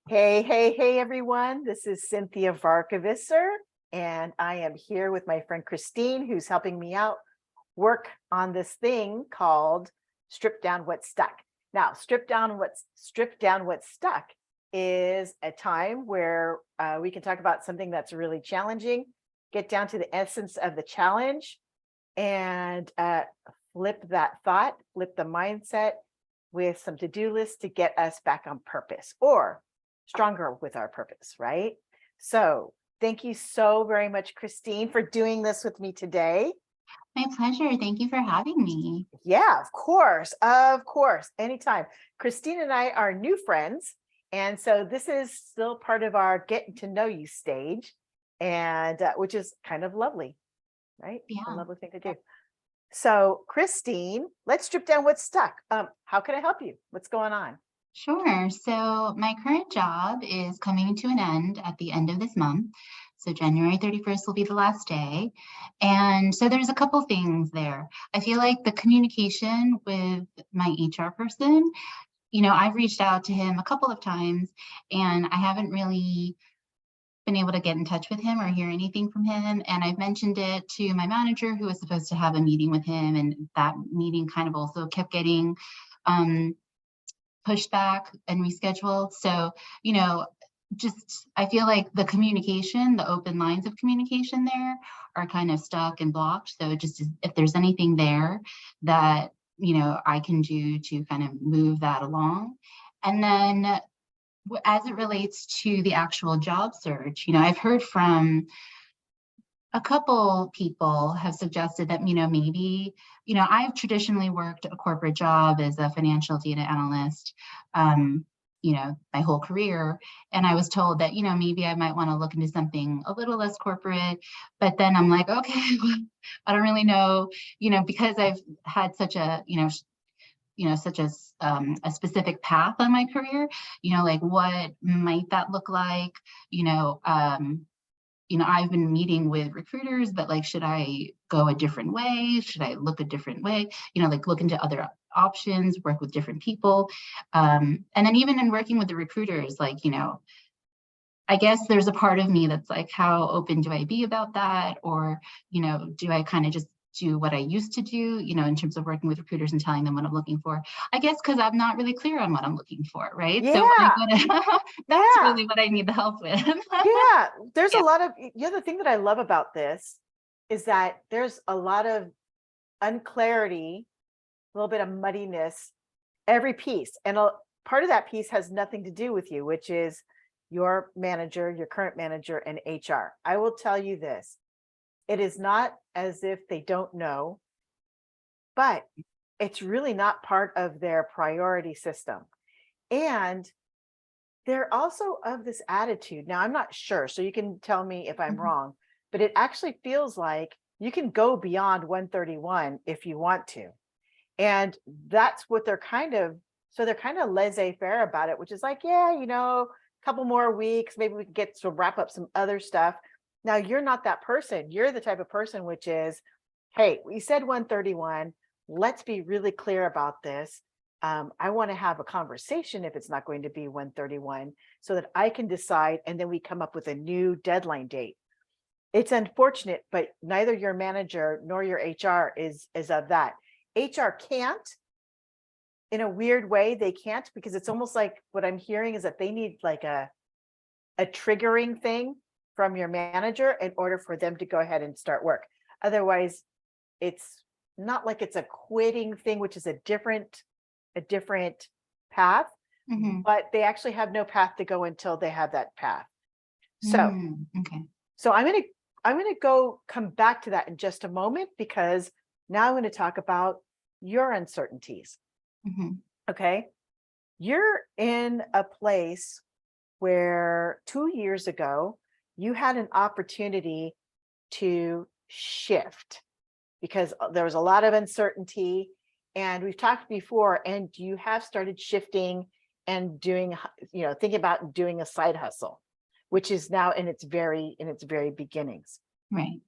Hey, everyone. This is Cynthia Varkevisser, and I am here with my friend Christine, who's helping me out work on this thing called Strip Down What's Stuck. Now, Strip Down What's Stuck is a time where we can talk about something that's really challenging, get down to the essence of the challenge, and flip that thought, flip the mindset with some to-do lists to get us back on purpose or stronger with our purpose, right? So thank you so very much, Christine, for doing this with me today. My pleasure. Thank you for having me. Yeah, of course, anytime. Christine and I are new friends, and so this is still part of our getting to know you stage, and which is kind of lovely, right? A Yeah, lovely thing to do. So, Christine, let's strip down what's stuck. How can I help you? What's going on? sure. So my current job is coming to an end of this month. So January 31st will be the last day. And so there's a couple things there. I feel like the communication with my HR person, I've reached out to him a couple of times and I haven't really been able to get in touch with him or hear anything from him. And I've mentioned it to my manager who was supposed to have a meeting with him. And that meeting kind of also kept getting um, pushed back and rescheduled. So, you know, just I feel like the communication, the open lines of communication there are kind of stuck and blocked. So just if there's anything there that, I can do to kind of move that along. And then as it relates to the actual job search, I've heard from a couple people have suggested that, maybe, I've traditionally worked a corporate job as a financial data analyst, my whole career. And I was told that, maybe I might want to look into something a little less corporate. But then I'm like, okay, well, I don't really know, because I've had such a, such as a specific path on my career, like what might that look like? I've been meeting with recruiters, but like, should I go a different way? Should I look a different way? Like look into other options, work with different people. And then even in working with the recruiters, like, I guess there's a part of me that's like, how open do I be about that? Or, do I kind of just do what I used to do, in terms of working with recruiters and telling them what I'm looking for? I guess because I'm not really clear on what I'm looking for, right? So when I Yeah, go to, that's yeah. really what I need the help with. Yeah, there's a Yeah. lot of the other thing that I love about this is that there's a lot of unclarity, a little bit of muddiness, every piece. And part of that piece has nothing to do with you, which is your manager, your current manager, and HR. I will tell you this. It is not as if they don't know, but it's really not part of their priority system. And they're also of this attitude. Now, I'm not sure, so you can tell me if I'm Mhm. wrong, but it actually feels like you can go beyond 131 if you want to. And that's what they're kind of laissez-faire about it, which is like, yeah, a couple more weeks, maybe we can get to wrap up some other stuff. Now, you're not that person. You're the type of person which is, hey, we said 131. Let's be really clear about this. I want to have a conversation if it's not going to be 131 so that I can decide and then we come up with a new deadline date. It's unfortunate, but neither your manager nor your HR is of that. HR can't, in a weird way, they can't, because it's almost like what I'm hearing is that they need like a triggering thing from your manager in order for them to go ahead and start work. Otherwise, it's not like it's a quitting thing, which is a different path, Mhm. but they actually have no path to go until they have that path. So, Okay. so I'm gonna go come back to that in just a moment, because now I'm going to talk about your uncertainties. Mhm. Okay. You're in a place where 2 years ago you had an opportunity to shift because there was a lot of uncertainty. And we've talked before, and you have started shifting and doing, thinking about doing a side hustle, which is now in its very beginnings. Right.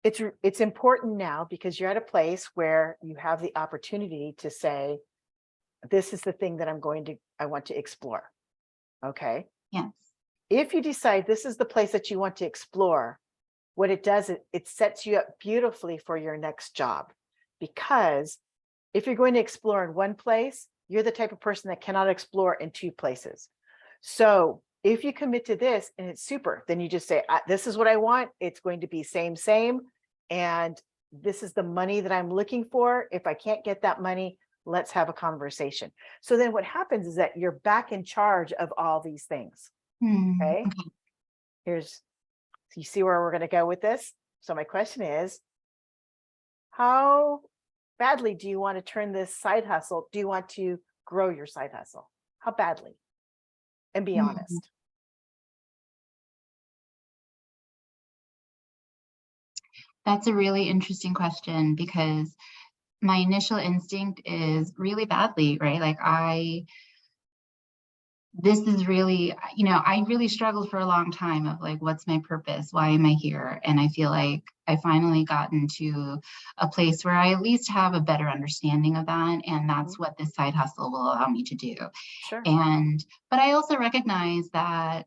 It's important now because you're at a place where you have the opportunity to say, this is the thing that I want to explore. Okay. Yes. If you decide this is the place that you want to explore, what it does, it sets you up beautifully for your next job. Because if you're going to explore in one place, you're the type of person that cannot explore in two places. So if you commit to this and it's super, then you just say, this is what I want. It's going to be same. And this is the money that I'm looking for. If I can't get that money, let's have a conversation. So then what happens is that you're back in charge of all these things. Okay. Okay. You see where we're going to go with this? So my question is, how badly do you want to turn this side hustle? Do you want to grow your side hustle? How badly? And be honest. That's a really interesting question, because my initial instinct is really badly, right? Like this is really, I really struggled for a long time of like, what's my purpose? Why am I here? And I feel like I finally gotten to a place where I at least have a better understanding of that. And that's what this side hustle will allow me to do. Sure. But I also recognize that,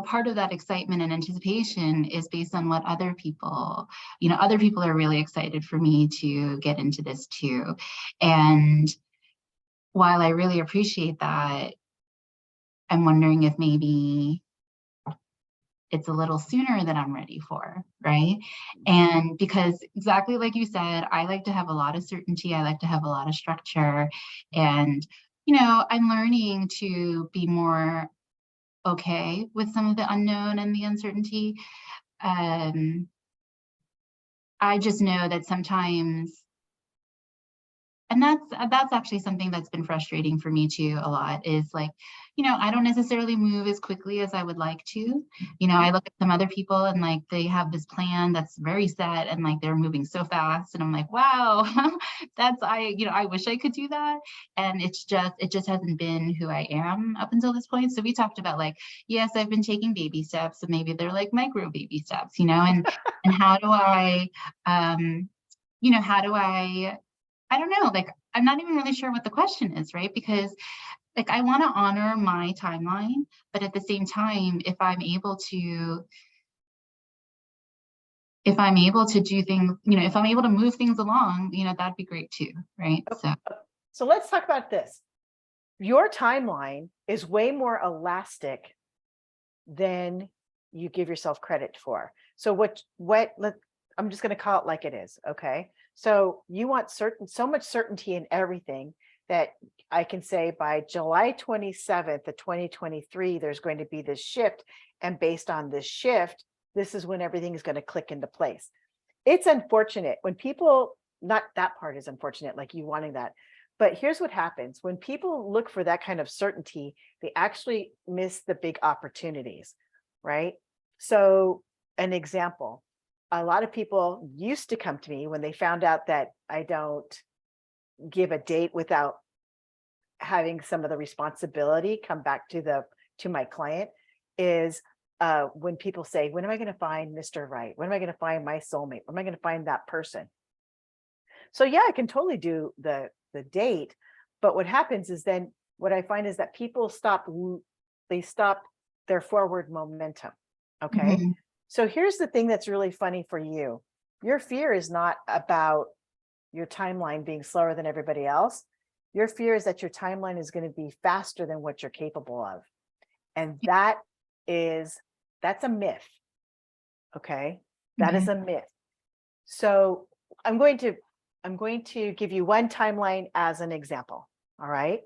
part of that excitement and anticipation is based on what other people are really excited for me to get into this too. And while I really appreciate that, I'm wondering if maybe it's a little sooner than I'm ready for, right? And because exactly like you said, I like to have a lot of certainty. I like to have a lot of structure. And, I'm learning to be more okay with some of the unknown and the uncertainty. I just know that sometimes, and that's actually something that's been frustrating for me too a lot, is like, I don't necessarily move as quickly as I would like to. I look at some other people and like they have this plan that's very set and like they're moving so fast, and I'm like, wow, I wish I could do that. And it just hasn't been who I am up until this point. So we talked about like, yes, I've been taking baby steps, and maybe they're like micro baby steps, and how do I don't know, like, I'm not even really sure what the question is, right? Because like, I want to honor my timeline, but at the same time, if I'm able to do things, if I'm able to move things along, that'd be great too, right? So let's talk about this. Your timeline is way more elastic than you give yourself credit for. So I'm just going to call it like it is. Okay. So you want so much certainty in everything that I can say by July 27th of 2023, there's going to be this shift. And based on this shift, this is when everything is going to click into place. It's unfortunate when people, not that part is unfortunate, like you wanting that. But here's what happens when people look for that kind of certainty, they actually miss the big opportunities, right? So an example, a lot of people used to come to me when they found out that I don't give a date without having some of the responsibility come back to my client, is when people say, when am I going to find Mr. Right? When am I going to find my soulmate? When am I going to find that person? So yeah, I can totally do the date, but what happens is then what I find is that people stop their forward momentum. Okay. So here's the thing that's really funny for you. Your fear is not about your timeline being slower than everybody else. Your fear is that your timeline is going to be faster than what you're capable of. And that's a myth. Okay. That is a myth. So I'm going to give you one timeline as an example. All right.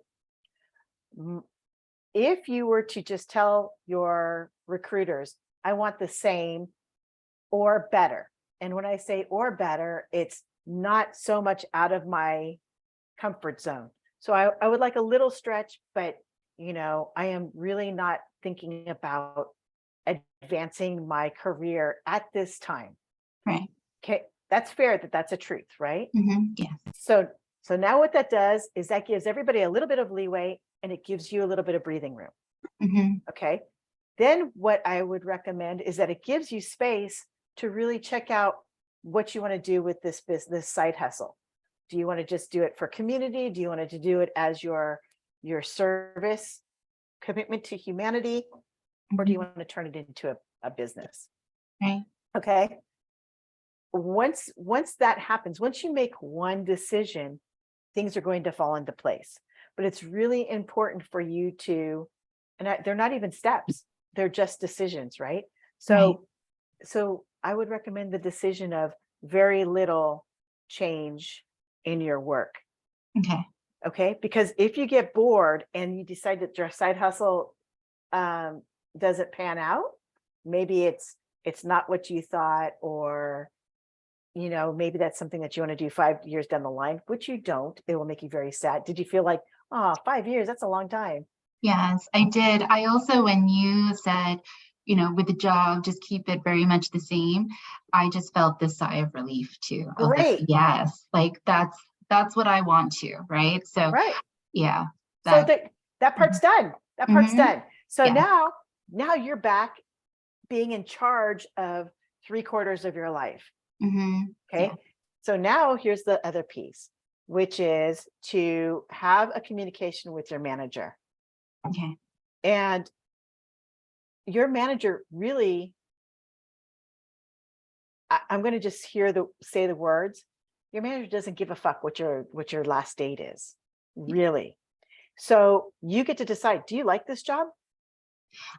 If you were to just tell your recruiters, I want the same or better. And when I say or better, it's not so much out of my comfort zone. So I would like a little stretch, but I am really not thinking about advancing my career at this time. Right. Okay. That's fair that's a truth, right? Yeah. So now what that does is that gives everybody a little bit of leeway and it gives you a little bit of breathing room. Okay. Then what I would recommend is that it gives you space to really check out what you want to do with this business side hustle. Do you want to just do it for community? Do you want to do it as your service commitment to humanity? Or do you Mhm. want to turn it into a business? Right. Okay. Once that happens, once you make one decision, things are going to fall into place. But it's really important for you to, they're not even steps, they're just decisions, right? Right. So I would recommend the decision of very little change in your work. Okay. Okay. Because if you get bored and you decide that your side hustle doesn't pan out, maybe it's not what you thought, or maybe that's something that you want to do 5 years down the line, which you don't. It will make you very sad. Did you feel like, oh, 5 years, that's a long time? Yes, I did. I also, when you said, with the job, just keep it very much the same, I just felt this sigh of relief too. I was like, Great. yes, like that's what I want to, right? So Right. yeah, So that that part's done. That part's mm-hmm, done. So yeah. now you're back being in charge of 3/4 of your life. Mm-hmm, yeah. Okay. So now here's the other piece, which is to have a communication with your manager. Okay. And your manager really, I'm going to just say the words. Your manager doesn't give a fuck what your last date is, really. So you get to decide, do you like this job?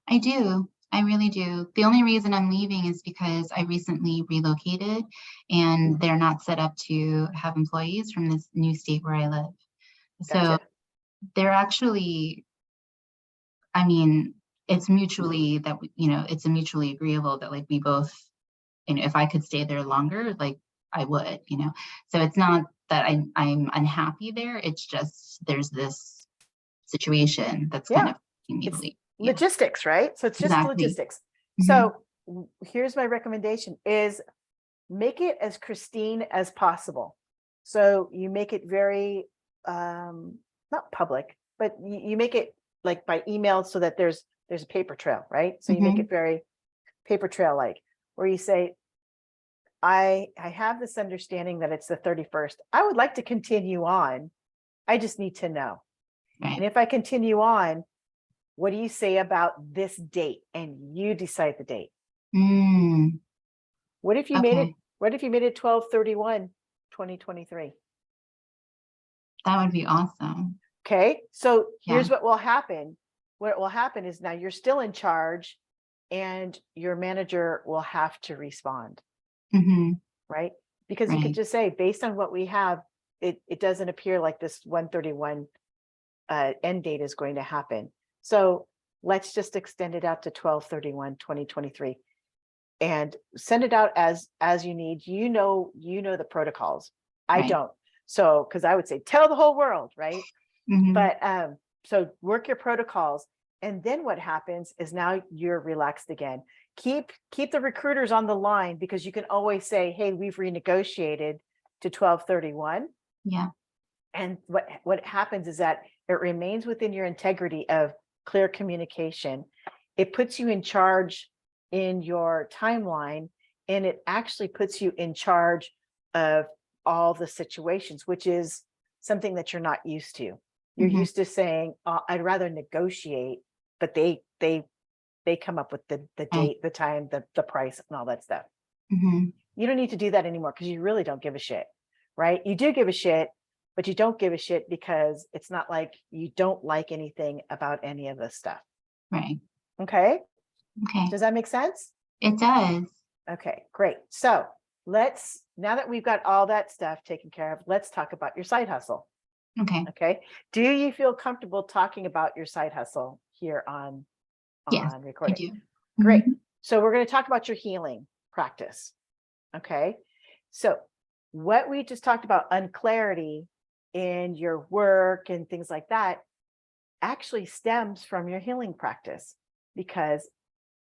I do. I really do. The only reason I'm leaving is because I recently relocated and they're not set up to have employees from this new state where I live. So Gotcha. they're actually, I mean, it's mutually that, it's a mutually agreeable that like we both, if I could stay there longer, like I would, So it's not that I'm unhappy there. It's just there's this situation that's kind Yeah. of making me It's leave. Yeah, logistics, right? So it's just exactly. logistics. Hmm. So here's my recommendation is make it as pristine as possible. So you make it very not public, but you make it like by email so that there's a paper trail, right? So you make Hmm. it very paper trail like, where you say, I have this understanding that it's the 31st. I would like to continue on. I just need to know. Right. And if I continue on, what do you say about this date? And you decide the date. Mm, What if you made it? okay. What if you made it 12/31, 2023? That would be awesome. Okay. So Yeah. here's what will happen. What will happen is now you're still in charge and your manager will have to respond, Hmm. right? Because you could Right. just say, based on what we have, it doesn't appear like this 131 end date is going to happen. So let's just extend it out to 12/31, 2023 and send it out as you need. The protocols. I Right. don't. So because I would say tell the whole world, right? Hmm. But so work your protocols. And then what happens is now you're relaxed again. Keep the recruiters on the line, because you can always say, hey, we've renegotiated to 12/31. Yeah. And what happens is that it remains within your integrity of clear communication. It puts you in charge in your timeline, and it actually puts you in charge of all the situations, which is something that you're not used to. You're Hmm. used to saying, I'd rather negotiate, but they come up with the Right. date, the time, the price, and all that stuff. Hmm. You don't need to do that anymore, because you really don't give a shit, right? You do give a shit, but you don't give a shit because it's not like you don't like anything about any of this stuff. Right. Okay. Okay. Does that make sense? It does. Okay, great. So now that we've got all that stuff taken care of, let's talk about your side hustle. Okay. Okay. Do you feel comfortable talking about your side hustle here Yes, on I recording? do. Great. Hmm. So we're going to talk about your healing practice. Okay. So what we just talked about, unclarity in your work and things like that, actually stems from your healing practice, because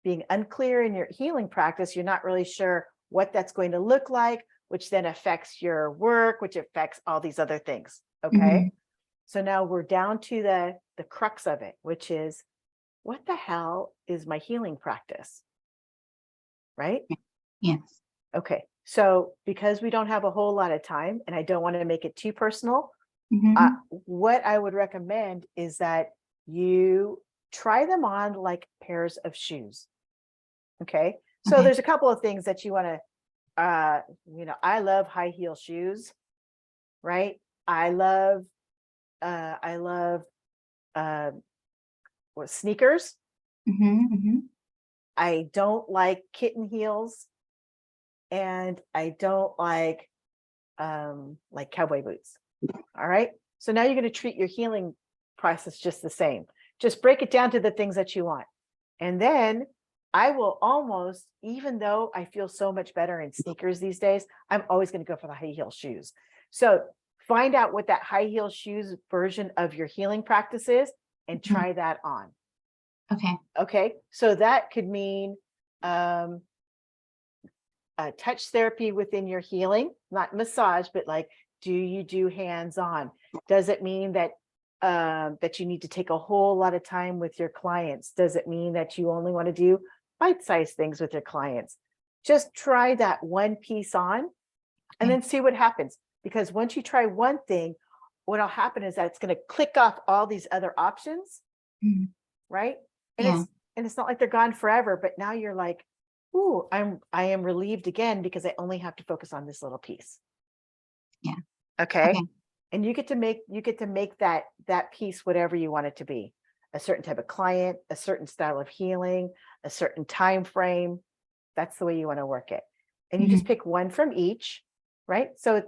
being unclear in your healing practice, you're not really sure what that's going to look like, which then affects your work, which affects all these other things. Okay. Hmm. So now we're down to the crux of it, which is, what the hell is my healing practice? Right? Yes. Okay. So because we don't have a whole lot of time and I don't want to make it too personal, Mhm. what I would recommend is that you try them on like pairs of shoes. Okay. So Okay. there's a couple of things that you want to, I love high heel shoes, right? I love, I love, uh, sneakers. Mhm. Mhm. I don't like kitten heels, and I don't like cowboy boots. All right. So now you're going to treat your healing process just the same. Just break it down to the things that you want. And then I will almost, even though I feel so much better in sneakers these days, I'm always going to go for the high heel shoes. So find out what that high heel shoes version of your healing practice is and Mhm. try that on. Okay. Okay. So that could mean um, touch therapy within your healing, not massage, but like, do you do hands-on? Does it mean that that you need to take a whole lot of time with your clients? Does it mean that you only want to do bite-sized things with your clients? Just try that one piece on and Okay. then see what happens. Because once you try one thing, what'll happen is that it's going to click off all these other options, Mhm. right? And Yeah. it's not like they're gone forever, but now you're like, ooh, I am relieved again because I only have to focus on this little piece. Yeah. Okay. Okay. And you get to make that piece whatever you want it to be. A certain type of client, a certain style of healing, a certain time frame. That's the way you want to work it. And you just Mhm. pick one from each, right? So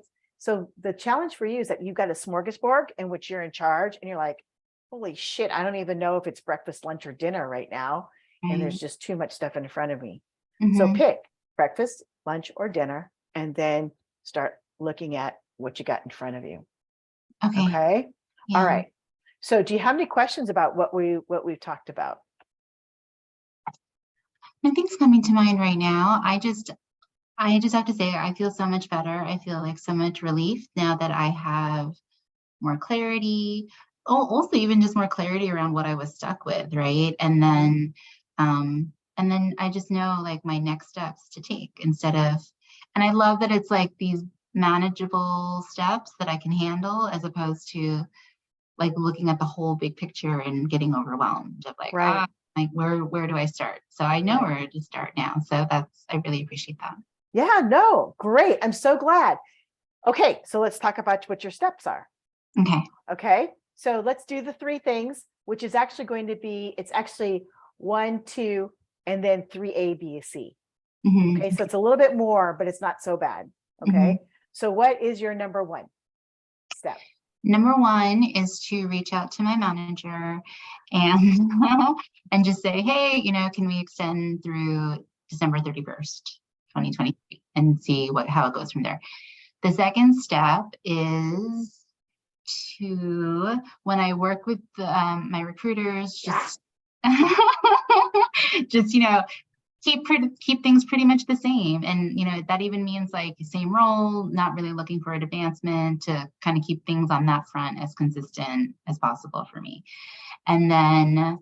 the challenge for you is that you've got a smorgasbord in which you're in charge and you're like, holy shit, I don't even know if it's breakfast, lunch, or dinner right now. And Right. there's just too much stuff in front of me. So Mhm. pick breakfast, lunch, or dinner, and then start looking at what you got in front of you. Okay. Okay. All Yeah. right. So do you have any questions about what we've talked about? Nothing's coming to mind right now. I just have to say I feel so much better. I feel like so much relief now that I have more clarity. Oh, also even just more clarity around what I was stuck with, right? And then I just know like my next steps to take instead of, and I love that it's like these manageable steps that I can handle as opposed to like looking at the whole big picture and getting overwhelmed of like, Right. like where do I start? So I know Right. where to start now. So I really appreciate that. Yeah, no, great. I'm so glad. Okay, so let's talk about what your steps are. Okay. Okay, so let's do the three things, which is actually going to be, it's actually 1, 2, and then 3 A, B, C. Okay, Hmm. so it's a little bit more, but it's not so bad. Hmm. Okay, so what is your number one step? Number one is to reach out to my manager and and just say, hey, can we extend through December 31st, 2023 and see how it goes from there. The second step is to, when I work with my recruiters, Yeah, just just keep things pretty much the same, and that even means like same role, not really looking for advancement, to kind of keep things on that front as consistent as possible for me. And then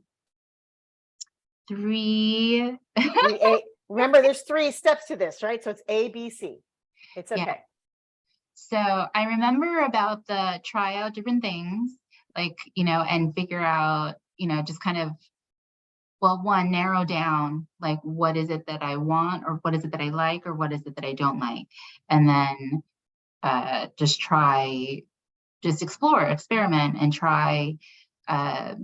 three. 3 A. Remember, there's 3 steps to this, right? So it's A, B, C. It's Yeah. okay. So I remember about the try out different things, like, and figure out, just kind of, well, one, narrow down, like, what is it that I want, or what is it that I like, or what is it that I don't like? And then just explore, experiment, and try uh,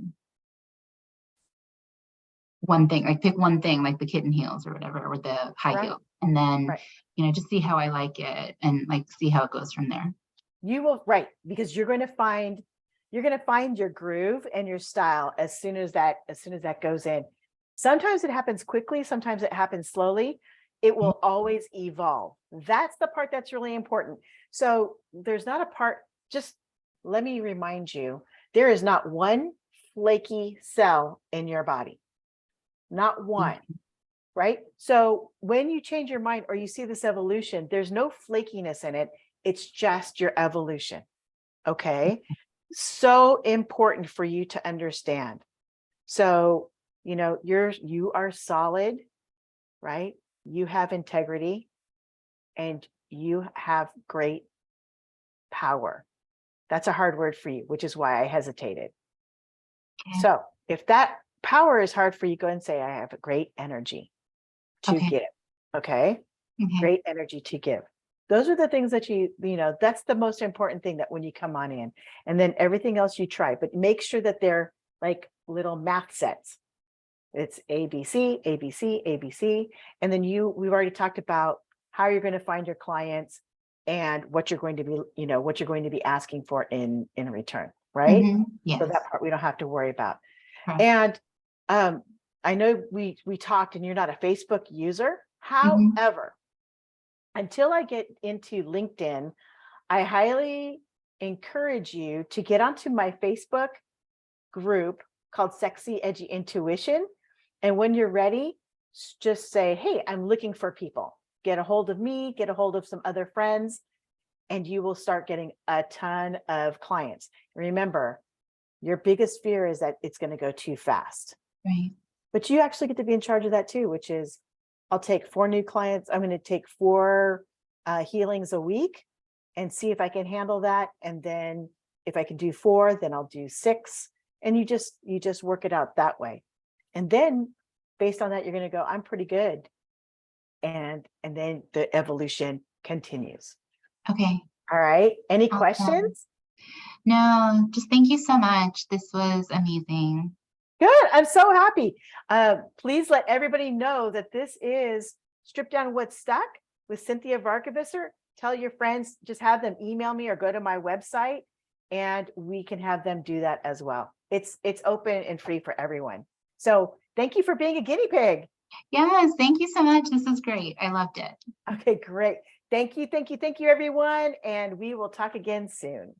one thing, like pick one thing, like the kitten heels or whatever, or the high Right, heel. And then, right. just see how I like it and like see how it goes from there. You will, right, because you're going to find your groove and your style as soon as that goes in. Sometimes it happens quickly, sometimes it happens slowly. It will always evolve. That's the part that's really important. So there's not a part, just let me remind you, there is not one flaky cell in your body. Not one, right? So when you change your mind or you see this evolution, there's no flakiness in it. It's just your evolution. Okay. So important for you to understand. So, you are solid, right? You have integrity, and you have great power. That's a hard word for you, which is why I hesitated. Okay. So if that power is hard for you, go ahead and say, I have a great energy to Okay. give. Okay. Okay. Great energy to give. Those are the things that that's the most important thing, that when you come on in, and then everything else you try, but make sure that they're like little math sets. It's ABC, ABC, ABC. And then we've already talked about how you're going to find your clients and what you're going to be, what you're going to be asking for in return, right? Yes. So that part we don't have to worry about. Correct. And I know we talked, and you're not a Facebook user. Mhm. However, until I get into LinkedIn, I highly encourage you to get onto my Facebook group called Sexy Edgy Intuition. And when you're ready, just say, hey, I'm looking for people. Get a hold of me, get a hold of some other friends, and you will start getting a ton of clients. Remember, your biggest fear is that it's going to go too fast. Right. But you actually get to be in charge of that too, which is, I'll take 4 new clients. I'm going to take 4 healings a week and see if I can handle that. And then if I can do 4, then I'll do 6. And you just work it out that way. And then based on that, you're going to go, I'm pretty good. And then the evolution continues. Okay. All right. Any Awesome. questions? No, just thank you so much. This was amazing. Good. I'm so happy. Please let everybody know that this is Strip Down What's Stuck with Cynthia Varkevisser. Tell your friends, just have them email me or go to my website, and we can have them do that as well. It's open and free for everyone. So thank you for being a guinea pig. Yes, thank you so much. This was great. I loved it. Okay, great. Thank you, everyone. And we will talk again soon.